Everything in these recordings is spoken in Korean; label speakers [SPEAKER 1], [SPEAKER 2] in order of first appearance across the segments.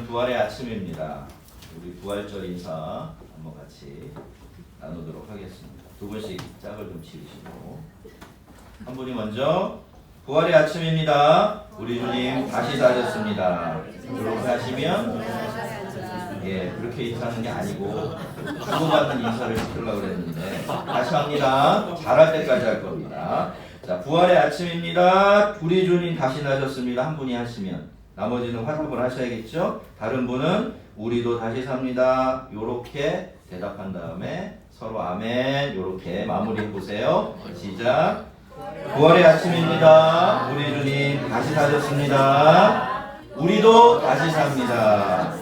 [SPEAKER 1] 오늘은 부활의 아침입니다. 우리 부활절 인사 한번 같이 나누도록 하겠습니다. 두 분씩 짝을 좀 지으시고 한 분이 먼저 부활의 아침입니다. 우리 주님 다시 사셨습니다. 그렇게 하시면 그렇게 인사하는 게 아니고 주고받는 인사를 시키려고 그랬는데 다시 합니다. 잘할 때까지 할 겁니다. 자, 부활의 아침입니다. 우리 주님 다시 나셨습니다. 한 분이 하시면 나머지는 화답을 하셔야겠죠. 다른 분은 우리도 다시 삽니다. 요렇게 대답한 다음에 서로 아멘 요렇게 마무리해 보세요. 시작. 부활의 아침입니다. 우리 주님 다시 사셨습니다. 우리도 다시 삽니다.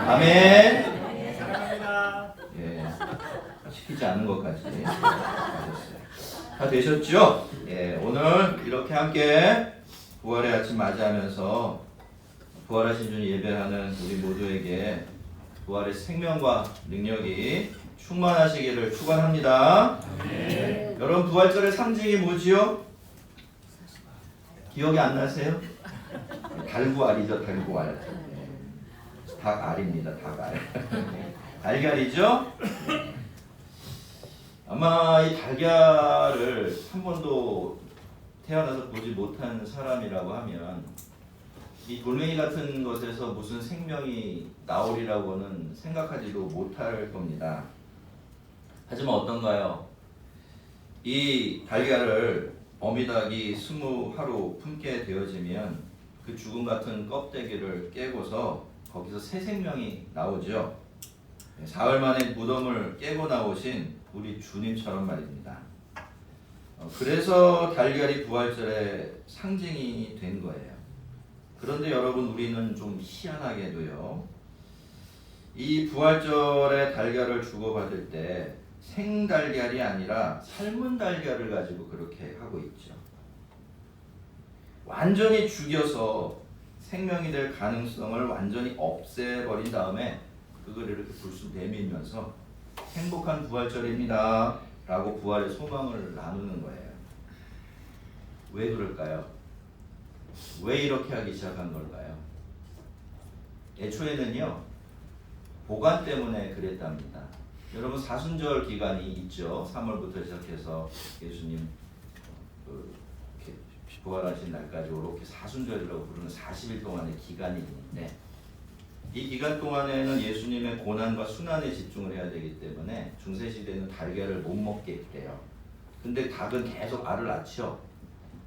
[SPEAKER 1] 아멘. 예, 시키지 않는 것까지 다 되셨죠? 예, 오늘 이렇게 함께 부활의 아침 맞이하면서 부활하신 주님 예배하는 우리 모두에게 부활의 생명과 능력이 충만하시기를 축원합니다. 네. 여러분 부활절의 상징이 뭐지요? 기억이 안 나세요? 달구알이죠, 달구알. 닭알입니다, 닭알. 달걀이죠? 아마 이 달걀을 한 번도 태어나서 보지 못한 사람이라고 하면 이 돌멩이 같은 것에서 무슨 생명이 나오리라고는 생각하지도 못할 겁니다. 하지만 어떤가요? 이 달걀을 어미닭이 20하루 품게 되어지면 그 죽음 같은 껍데기를 깨고서 거기서 새 생명이 나오죠. 사흘 만에 무덤을 깨고 나오신 우리 주님처럼 말입니다. 그래서 달걀이 부활절의 상징이 된 거예요. 그런데 여러분 우리는 좀 희한하게도요. 이 부활절의 달걀을 주고받을 때 생달걀이 아니라 삶은 달걀을 가지고 그렇게 하고 있죠. 완전히 죽여서 생명이 될 가능성을 완전히 없애버린 다음에 그걸 이렇게 불쑥 내밀면서 행복한 부활절입니다 라고 부활의 소망을 나누는 거예요. 왜 그럴까요? 왜 이렇게 하기 시작한 걸까요? 애초에는요 보관 때문에 그랬답니다. 여러분 사순절 기간이 있죠. 3월부터 시작해서 예수님 부활하신 날까지 이렇게 사순절이라고 부르는 40일 동안의 기간이 있는데 이 기간 동안에는 예수님의 고난과 순환에 집중을 해야 되기 때문에 중세시대는 달걀을 못 먹게 했대요. 근데 닭은 계속 알을 낳죠.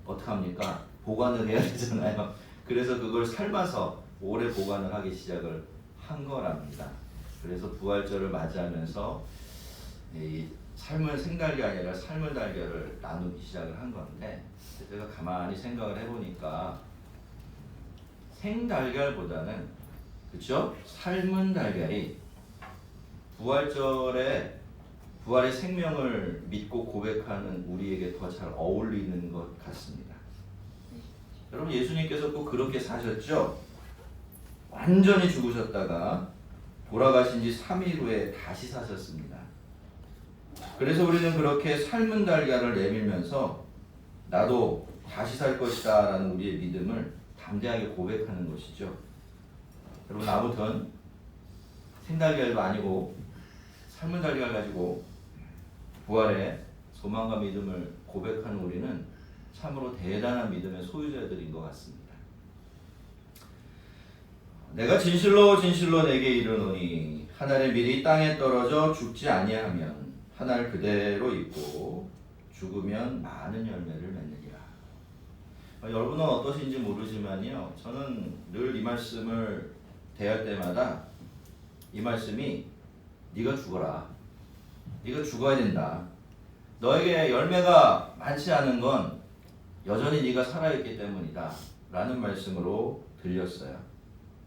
[SPEAKER 1] 어떡합니까? 보관을 해야 되잖아요. 그래서 그걸 삶아서 오래 보관을 하기 시작을 한 거랍니다. 그래서 부활절을 맞이하면서 이 삶은 생달걀이 아니라 삶은 달걀을 나누기 시작을 한 건데 제가 가만히 생각을 해보니까 생달걀보다는 그렇죠? 삶은 달걀이 부활절에 부활의 생명을 믿고 고백하는 우리에게 더 잘 어울리는 것 같습니다. 여러분 예수님께서 꼭 그렇게 사셨죠? 완전히 죽으셨다가 돌아가신 지 3일 후에 다시 사셨습니다. 그래서 우리는 그렇게 삶은 달걀을 내밀면서 나도 다시 살 것이다 라는 우리의 믿음을 담대하게 고백하는 것이죠. 여러분 아무튼 생달걀도 아니고 삶은 달걀 가지고 부활의 소망과 믿음을 고백하는 우리는 참으로 대단한 믿음의 소유자들인 것 같습니다. 내가 진실로 진실로 내게 이르노니 한 알의 밀이 땅에 떨어져 죽지 아니하면 한 알 그대로 있고 죽으면 많은 열매를 맺느니라. 여러분은 어떠신지 모르지만요. 저는 늘 이 말씀을 대할 때마다 이 말씀이 네가 죽어라. 네가 죽어야 된다. 너에게 열매가 많지 않은 건 여전히 네가 살아있기 때문이다 라는 말씀으로 들렸어요.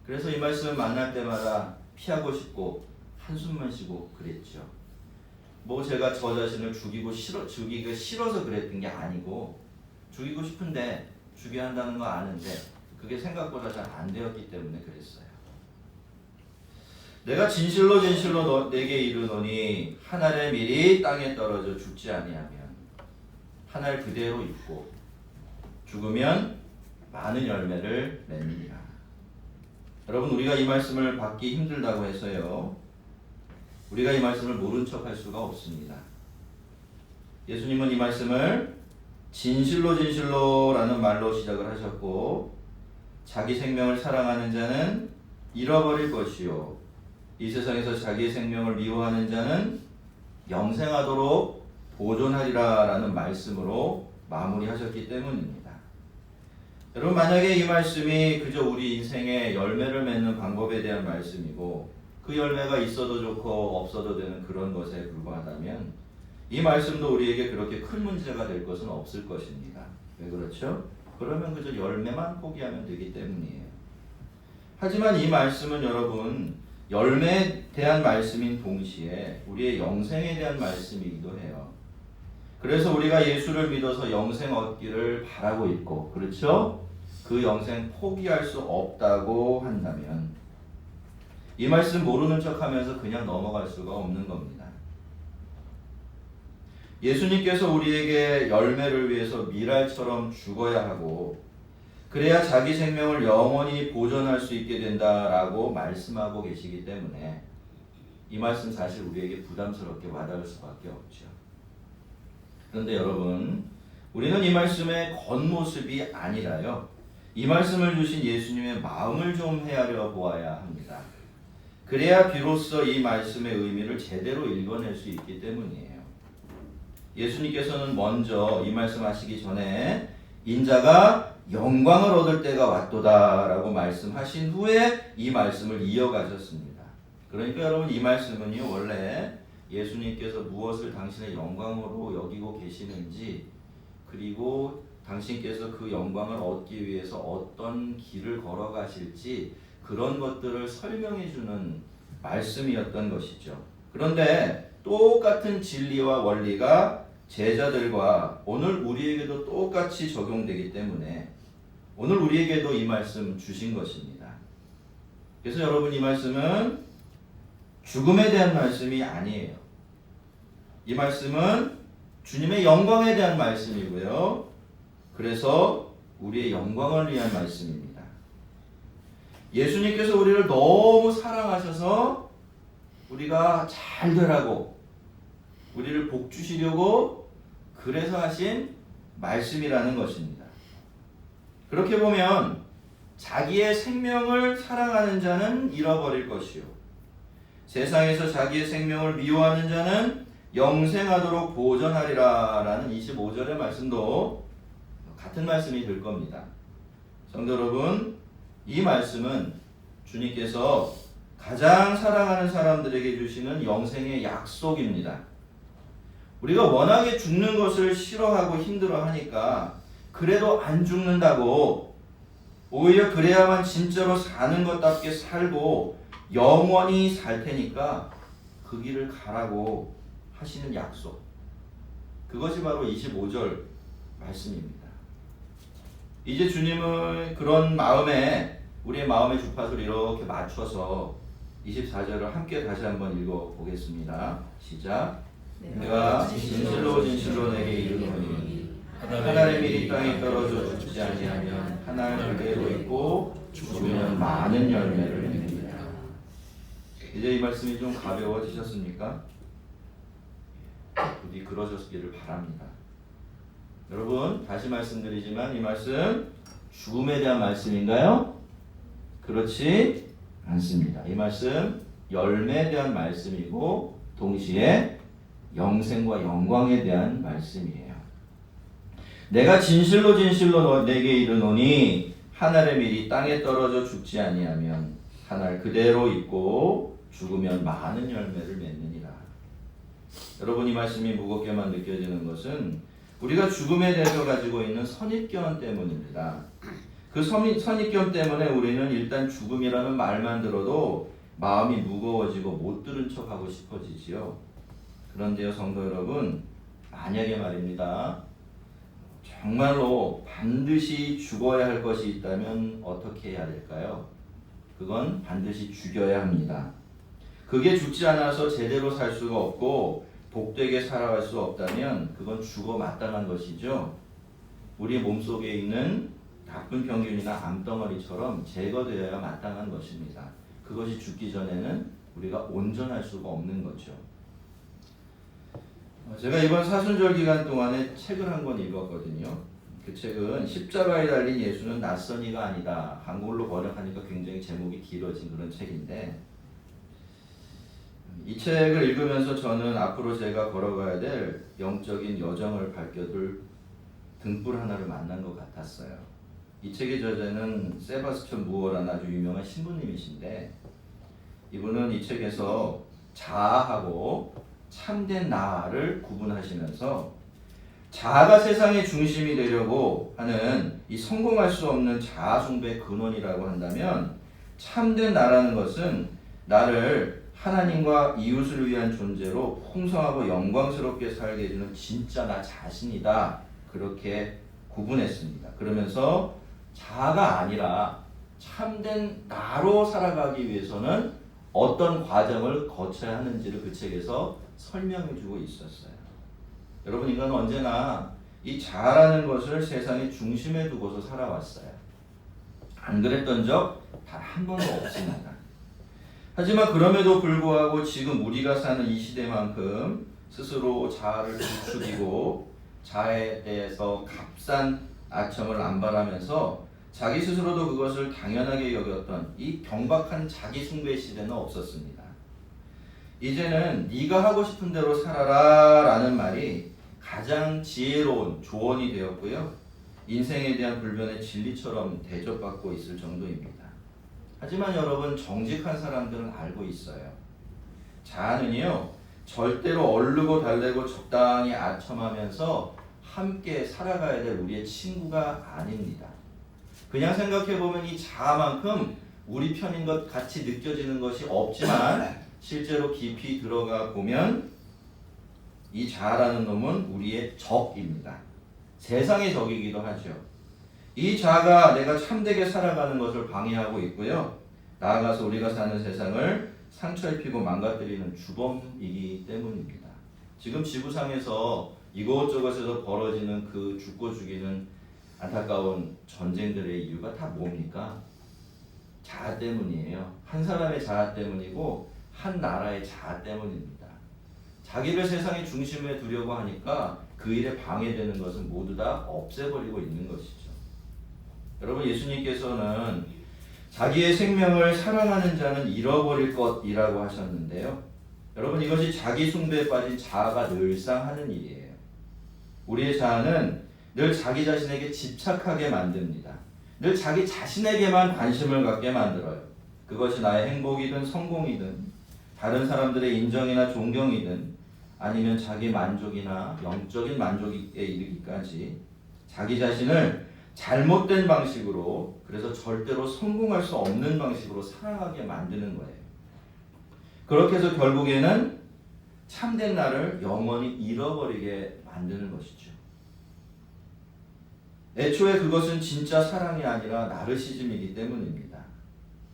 [SPEAKER 1] 그래서 이 말씀을 만날 때마다 피하고 싶고 한숨만 쉬고 그랬죠. 뭐 제가 저 자신을 죽이기가 싫어서 그랬던 게 아니고 죽이고 싶은데 죽여야 한다는 거 아는데 그게 생각보다 잘 안 되었기 때문에 그랬어요. 내가 진실로 진실로 내게 이르노니 한 알의 밀이 땅에 떨어져 죽지 아니하면 한 알 그대로 있고 죽으면 많은 열매를 맺느니라. 여러분, 우리가 이 말씀을 받기 힘들다고 해서요, 우리가 이 말씀을 모른 척할 수가 없습니다. 예수님은 이 말씀을 진실로 진실로라는 말로 시작을 하셨고, 자기 생명을 사랑하는 자는 잃어버릴 것이요, 이 세상에서 자기의 생명을 미워하는 자는 영생하도록 보존하리라 라는 말씀으로 마무리하셨기 때문입니다. 여러분, 만약에 이 말씀이 그저 우리 인생에 열매를 맺는 방법에 대한 말씀이고, 그 열매가 있어도 좋고 없어도 되는 그런 것에 불과하다면 이 말씀도 우리에게 그렇게 큰 문제가 될 것은 없을 것입니다. 왜 그렇죠? 그러면 그저 열매만 포기하면 되기 때문이에요. 하지만 이 말씀은 여러분, 열매에 대한 말씀인 동시에 우리의 영생에 대한 말씀이기도 해요. 그래서 우리가 예수를 믿어서 영생 얻기를 바라고 있고, 그렇죠? 그 영생 포기할 수 없다고 한다면 이 말씀 모르는 척하면서 그냥 넘어갈 수가 없는 겁니다. 예수님께서 우리에게 열매를 위해서 밀알처럼 죽어야 하고, 그래야 자기 생명을 영원히 보존할 수 있게 된다라고 말씀하고 계시기 때문에 이 말씀 사실 우리에게 부담스럽게 와닿을 수밖에 없죠. 그런데 여러분, 우리는 이 말씀의 겉모습이 아니라요, 이 말씀을 주신 예수님의 마음을 좀 헤아려 보아야 합니다. 그래야 비로소 이 말씀의 의미를 제대로 읽어낼 수 있기 때문이에요. 예수님께서는 먼저 이 말씀하시기 전에 인자가 영광을 얻을 때가 왔도다 라고 말씀하신 후에 이 말씀을 이어가셨습니다. 그러니까 여러분, 이 말씀은요, 원래 예수님께서 무엇을 당신의 영광으로 여기고 계시는지, 그리고 당신께서 그 영광을 얻기 위해서 어떤 길을 걸어가실지 그런 것들을 설명해 주는 말씀이었던 것이죠. 그런데 똑같은 진리와 원리가 제자들과 오늘 우리에게도 똑같이 적용되기 때문에 오늘 우리에게도 이 말씀 주신 것입니다. 그래서 여러분, 이 말씀은 죽음에 대한 말씀이 아니에요. 이 말씀은 주님의 영광에 대한 말씀이고요. 그래서 우리의 영광을 위한 말씀입니다. 예수님께서 우리를 너무 사랑하셔서 우리가 잘 되라고, 우리를 복 주시려고 그래서 하신 말씀이라는 것입니다. 그렇게 보면 자기의 생명을 사랑하는 자는 잃어버릴 것이요, 세상에서 자기의 생명을 미워하는 자는 영생하도록 보존하리라 라는 25절의 말씀도 같은 말씀이 될 겁니다. 성도 여러분, 이 말씀은 주님께서 가장 사랑하는 사람들에게 주시는 영생의 약속입니다. 우리가 워낙에 죽는 것을 싫어하고 힘들어하니까 그래도 안 죽는다고, 오히려 그래야만 진짜로 사는 것답게 살고 영원히 살 테니까 그 길을 가라고 하시는 약속, 그것이 바로 25절 말씀입니다. 이제 주님은 그런 마음에, 우리의 마음의 주파수를 이렇게 맞춰서 24절을 함께 다시 한번 읽어보겠습니다. 시작. 내가 진실로 진실로 내게 이르노니 하늘의 밀이 땅에 떨어져 죽지 아니하면 하늘 그대로 있고 죽으면 많은 열매를 맺느니라. 이제 이 말씀이 좀 가벼워지셨습니까? 부디 그러셨기를 바랍니다. 여러분, 다시 말씀드리지만 이 말씀 죽음에 대한 말씀인가요? 그렇지 않습니다. 이 말씀 열매에 대한 말씀이고 동시에 영생과 영광에 대한 말씀이에요. 내가 진실로 진실로 내게 이르노니 하늘의 밀이 땅에 떨어져 죽지 아니하면 하늘 그대로 있고 죽으면 많은 열매를 맺느니라. 여러분, 이 말씀이 무겁게만 느껴지는 것은 우리가 죽음에 대해서 가지고 있는 선입견 때문입니다. 그 선입견 때문에 우리는 일단 죽음이라는 말만 들어도 마음이 무거워지고 못 들은 척하고 싶어지지요. 그런데요, 성도 여러분, 만약에 말입니다, 정말로 반드시 죽어야 할 것이 있다면 어떻게 해야 될까요? 그건 반드시 죽여야 합니다. 그게 죽지 않아서 제대로 살 수가 없고 복되게 살아갈 수 없다면 그건 죽어 마땅한 것이죠. 우리 몸속에 있는 나쁜 병균이나 암덩어리처럼 제거되어야 마땅한 것입니다. 그것이 죽기 전에는 우리가 온전할 수가 없는 거죠. 제가 이번 사순절 기간 동안에 책을 한 권 읽었거든요. 그 책은 십자가에 달린 예수는 낯선 이가 아니다. 한국어로 번역하니까 굉장히 제목이 길어진 그런 책인데, 이 책을 읽으면서 저는 앞으로 제가 걸어가야 될 영적인 여정을 밝혀둘 등불 하나를 만난 것 같았어요. 이 책의 저자는 세바스찬 무어라는 아주 유명한 신부님이신데, 이분은 이 책에서 자아하고 참된 나를 구분하시면서 자아가 세상의 중심이 되려고 하는 이 성공할 수 없는 자아 숭배의 근원이라고 한다면, 참된 나라는 것은 나를 하나님과 이웃을 위한 존재로 풍성하고 영광스럽게 살게 해주는 진짜 나 자신이다. 그렇게 구분했습니다. 그러면서 자아가 아니라 참된 나로 살아가기 위해서는 어떤 과정을 거쳐야 하는지를 그 책에서 설명해 주고 있었어요. 여러분, 인간은 언제나 이 자아라는 것을 세상의 중심에 두고서 살아왔어요. 안 그랬던 적 단 한 번도 없습니다. 하지만 그럼에도 불구하고 지금 우리가 사는 이 시대만큼 스스로 자아를 부추기고 자아에 대해서 값싼 아첨을 남발하면서 자기 스스로도 그것을 당연하게 여겼던 이 경박한 자기 숭배 시대는 없었습니다. 이제는 네가 하고 싶은 대로 살아라 라는 말이 가장 지혜로운 조언이 되었고요. 인생에 대한 불변의 진리처럼 대접받고 있을 정도입니다. 하지만 여러분, 정직한 사람들은 알고 있어요. 자아는요, 절대로 얼르고 달래고 적당히 아첨하면서 함께 살아가야 될 우리의 친구가 아닙니다. 그냥 생각해보면 이 자아만큼 우리 편인 것 같이 느껴지는 것이 없지만 실제로 깊이 들어가 보면 이 자아라는 놈은 우리의 적입니다. 세상의 적이기도 하죠. 이 자아가 내가 참되게 살아가는 것을 방해하고 있고요. 나아가서 우리가 사는 세상을 상처 입히고 망가뜨리는 주범이기 때문입니다. 지금 지구상에서 이곳저곳에서 벌어지는 그 죽고 죽이는 안타까운 전쟁들의 이유가 다 뭡니까? 자아 때문이에요. 한 사람의 자아 때문이고 한 나라의 자아 때문입니다. 자기를 세상의 중심에 두려고 하니까 그 일에 방해되는 것은 모두 다 없애버리고 있는 것이죠. 여러분, 예수님께서는 자기의 생명을 사랑하는 자는 잃어버릴 것이라고 하셨는데요. 여러분, 이것이 자기 숭배에 빠진 자아가 늘상 하는 일이에요. 우리의 자아는 늘 자기 자신에게 집착하게 만듭니다. 늘 자기 자신에게만 관심을 갖게 만들어요. 그것이 나의 행복이든 성공이든 다른 사람들의 인정이나 존경이든 아니면 자기 만족이나 영적인 만족에 이르기까지 자기 자신을 잘못된 방식으로, 그래서 절대로 성공할 수 없는 방식으로 살아가게 만드는 거예요. 그렇게 해서 결국에는 참된 나를 영원히 잃어버리게 만드는 것이죠. 애초에 그것은 진짜 사랑이 아니라 나르시즘이기 때문입니다.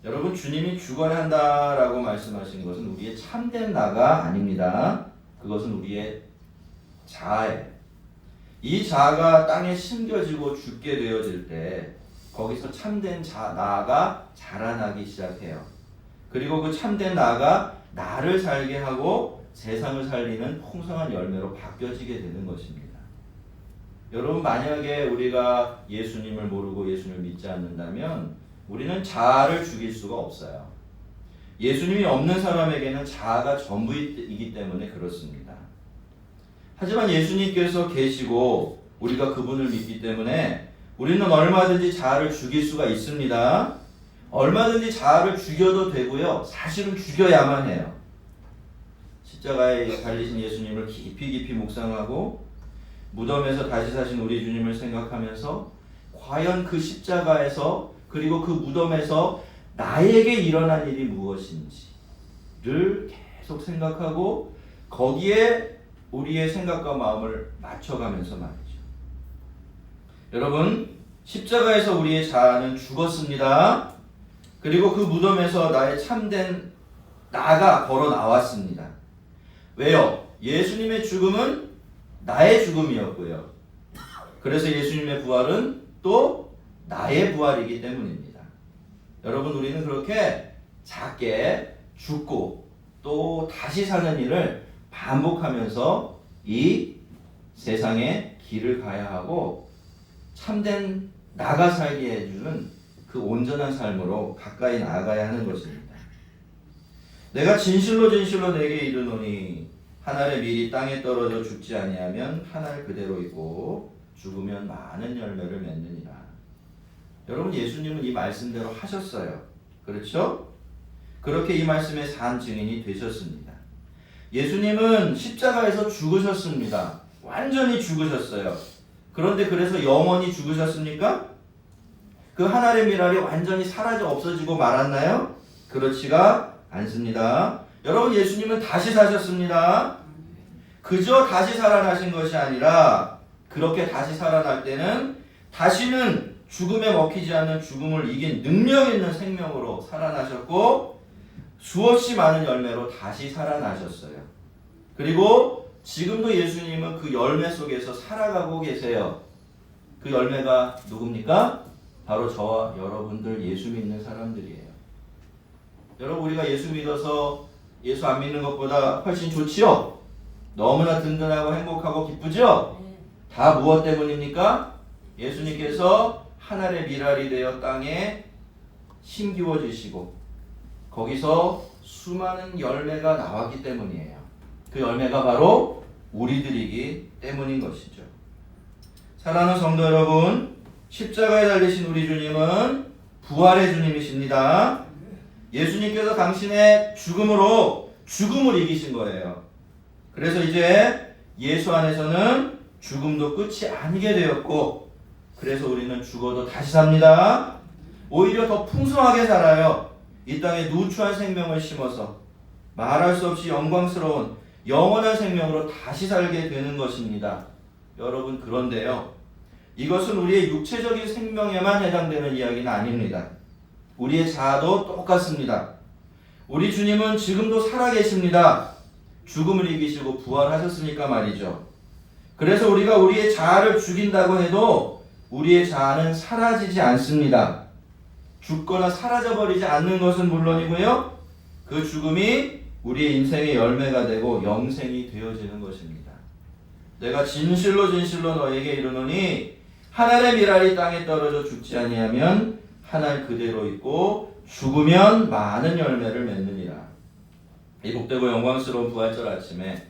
[SPEAKER 1] 여러분, 주님이 죽어야 한다라고 말씀하신 것은 우리의 참된 나가 아닙니다. 그것은 우리의 자아예요. 이 자아가 땅에 심겨지고 죽게 되어질 때 거기서 참된 나가 자라나기 시작해요. 그리고 그 참된 나가 나를 살게 하고 세상을 살리는 풍성한 열매로 바뀌어지게 되는 것입니다. 여러분, 만약에 우리가 예수님을 모르고 예수님을 믿지 않는다면 우리는 자아를 죽일 수가 없어요. 예수님이 없는 사람에게는 자아가 전부이기 때문에 그렇습니다. 하지만 예수님께서 계시고 우리가 그분을 믿기 때문에 우리는 얼마든지 자아를 죽일 수가 있습니다. 얼마든지 자아를 죽여도 되고요. 사실은 죽여야만 해요. 십자가에 달리신 예수님을 깊이 묵상하고 무덤에서 다시 사신 우리 주님을 생각하면서 과연 그 십자가에서 그리고 그 무덤에서 나에게 일어난 일이 무엇인지를 계속 생각하고 거기에 우리의 생각과 마음을 맞춰가면서 말이죠. 여러분, 십자가에서 우리의 자아는 죽었습니다. 그리고 그 무덤에서 나의 참된 나가 걸어 나왔습니다. 왜요? 예수님의 죽음은 나의 죽음이었고요. 그래서 예수님의 부활은 또 나의 부활이기 때문입니다. 여러분, 우리는 그렇게 작게 죽고 또 다시 사는 일을 반복하면서 이 세상의 길을 가야 하고 참된 나가 살게 해주는 그 온전한 삶으로 가까이 나아가야 하는 것입니다. 내가 진실로 내게 이르노니 한 알의 밀이 땅에 떨어져 죽지 아니하면 한 알 그대로 있고 죽으면 많은 열매를 맺느니라. 여러분, 예수님은 이 말씀대로 하셨어요. 그렇죠? 그렇게 이 말씀의 산 증인이 되셨습니다. 예수님은 십자가에서 죽으셨습니다. 완전히 죽으셨어요. 그런데 그래서 영원히 죽으셨습니까? 그 한 알의 밀알이 완전히 사라져 없어지고 말았나요? 그렇지가 않습니다. 여러분, 예수님은 다시 사셨습니다. 그저 다시 살아나신 것이 아니라 그렇게 다시 살아날 때는 다시는 죽음에 먹히지 않는 죽음을 이긴 능력 있는 생명으로 살아나셨고 수없이 많은 열매로 다시 살아나셨어요. 그리고 지금도 예수님은 그 열매 속에서 살아가고 계세요. 그 열매가 누굽니까? 바로 저와 여러분들 예수 믿는 사람들이에요. 여러분, 우리가 예수 믿어서 예수 안 믿는 것보다 훨씬 좋지요? 너무나 든든하고 행복하고 기쁘죠? 다 무엇 때문입니까? 예수님께서 하늘의 밀알이 되어 땅에 심기워 주시고 거기서 수많은 열매가 나왔기 때문이에요. 그 열매가 바로 우리들이기 때문인 것이죠. 사랑하는 성도 여러분, 십자가에 달리신 우리 주님은 부활의 주님이십니다. 예수님께서 당신의 죽음으로 죽음을 이기신 거예요. 그래서 이제 예수 안에서는 죽음도 끝이 아니게 되었고, 그래서 우리는 죽어도 다시 삽니다. 오히려 더 풍성하게 살아요. 이 땅에 누추한 생명을 심어서 말할 수 없이 영광스러운 영원한 생명으로 다시 살게 되는 것입니다. 여러분, 그런데요, 이것은 우리의 육체적인 생명에만 해당되는 이야기는 아닙니다. 우리의 자아도 똑같습니다. 우리 주님은 지금도 살아계십니다. 죽음을 이기시고 부활하셨으니까 말이죠. 그래서 우리가 우리의 자아를 죽인다고 해도 우리의 자아는 사라지지 않습니다. 죽거나 사라져버리지 않는 것은 물론이고요, 그 죽음이 우리의 인생의 열매가 되고 영생이 되어지는 것입니다. 내가 진실로 너에게 이르노니 한 알의 밀알이 땅에 떨어져 죽지 아니하면 한 알 그대로 있고 죽으면 많은 열매를 맺느니라. 이 복되고 영광스러운 부활절 아침에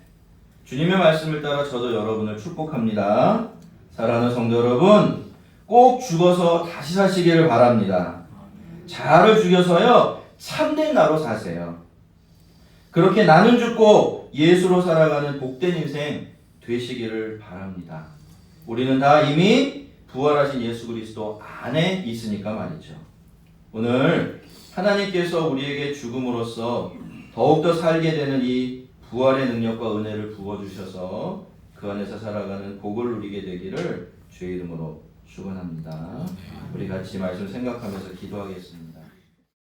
[SPEAKER 1] 주님의 말씀을 따라 저도 여러분을 축복합니다. 사랑하는 성도 여러분, 꼭 죽어서 다시 사시기를 바랍니다. 자아를 죽여서요, 참된 나로 사세요. 그렇게 나는 죽고 예수로 살아가는 복된 인생 되시기를 바랍니다. 우리는 다 이미 부활하신 예수 그리스도 안에 있으니까 말이죠. 오늘 하나님께서 우리에게 죽음으로써 더욱더 살게 되는 이 부활의 능력과 은혜를 부어주셔서 그 안에서 살아가는 복을 누리게 되기를 주의 이름으로 축원합니다. 우리 같이 말씀 생각하면서 기도하겠습니다.